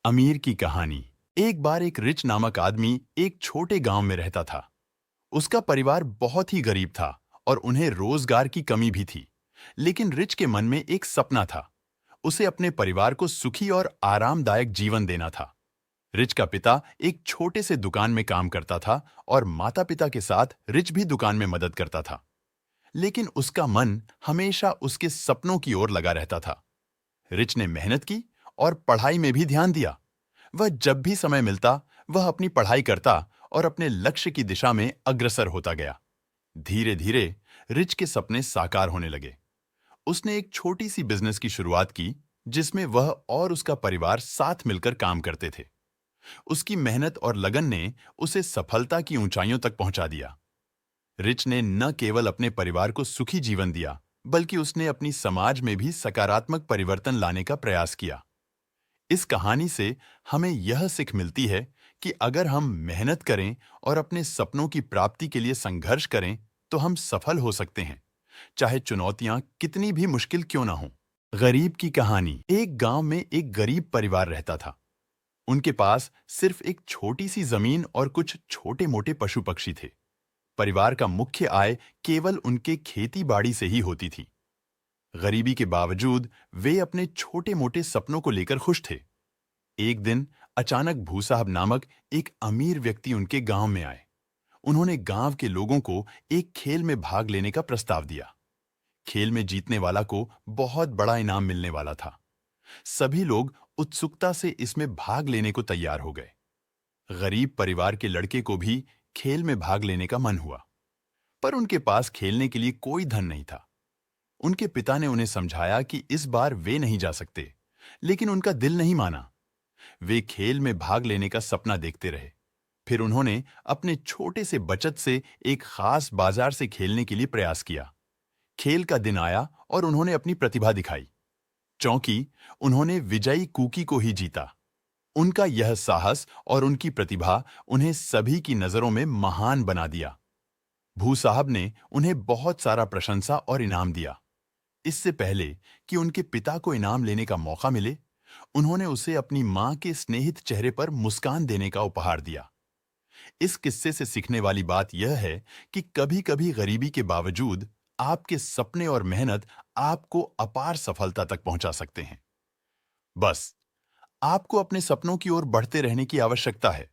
अमीर की कहानी। एक बार एक रिच नामक आदमी एक छोटे गांव में रहता था। उसका परिवार बहुत ही गरीब था और उन्हें रोजगार की कमी भी थी। लेकिन रिच के मन में एक सपना था। उसे अपने परिवार को सुखी और आरामदायक जीवन देना था। रिच का पिता एक छोटे से दुकान में काम करता था और माता पिता के साथ रिच भी दुकान में मदद करता था। लेकिन उसका मन हमेशा उसके सपनों की ओर लगा रहता था। रिच ने मेहनत की और पढ़ाई में भी ध्यान दिया। वह जब भी समय मिलता, वह अपनी पढ़ाई करता और अपने लक्ष्य की दिशा में अग्रसर होता गया। धीरे धीरे रिच के सपने साकार होने लगे। उसने एक छोटी सी बिजनेस की शुरुआत की, जिसमें वह और उसका परिवार साथ मिलकर काम करते थे। उसकी मेहनत और लगन ने उसे सफलता की ऊंचाइयों तक पहुंचा दिया। रिच ने न केवल अपने परिवार को सुखी जीवन दिया, बल्कि उसने अपनी समाज में भी सकारात्मक परिवर्तन लाने का प्रयास किया। इस कहानी से हमें यह सीख मिलती है कि अगर हम मेहनत करें और अपने सपनों की प्राप्ति के लिए संघर्ष करें, तो हम सफल हो सकते हैं, चाहे चुनौतियां कितनी भी मुश्किल क्यों ना हों। गरीब की कहानी। एक गांव में एक गरीब परिवार रहता था। उनके पास सिर्फ एक छोटी सी जमीन और कुछ छोटे मोटे पशु पक्षी थे। परिवार का मुख्य आय केवल उनके खेती बाड़ी से ही होती थी। गरीबी के बावजूद वे अपने छोटे मोटे सपनों को लेकर खुश थे। एक दिन अचानक भू साहब नामक एक अमीर व्यक्ति उनके गांव में आए। उन्होंने गांव के लोगों को एक खेल में भाग लेने का प्रस्ताव दिया। खेल में जीतने वाला को बहुत बड़ा इनाम मिलने वाला था। सभी लोग उत्सुकता से इसमें भाग लेने को तैयार हो गए। गरीब परिवार के लड़के को भी खेल में भाग लेने का मन हुआ, पर उनके पास खेलने के लिए कोई धन नहीं था। उनके पिता ने उन्हें समझाया कि इस बार वे नहीं जा सकते, लेकिन उनका दिल नहीं माना। वे खेल में भाग लेने का सपना देखते रहे। फिर उन्होंने अपने छोटे से बचत से एक खास बाजार से खेलने के लिए प्रयास किया। खेल का दिन आया और उन्होंने अपनी प्रतिभा दिखाई। चौंकी, उन्होंने विजयी कुकी को ही जीता। उनका यह साहस और उनकी प्रतिभा उन्हें सभी की नजरों में महान बना दिया। भू साहब ने उन्हें बहुत सारा प्रशंसा और इनाम दिया। इससे पहले कि उनके पिता को इनाम लेने का मौका मिले, उन्होंने उसे अपनी मां के स्नेहित चेहरे पर मुस्कान देने का उपहार दिया। इस किस्से से सीखने वाली बात यह है कि कभी-कभी गरीबी के बावजूद आपके सपने और मेहनत आपको अपार सफलता तक पहुंचा सकते हैं। बस आपको अपने सपनों की ओर बढ़ते रहने की आवश्यकता है।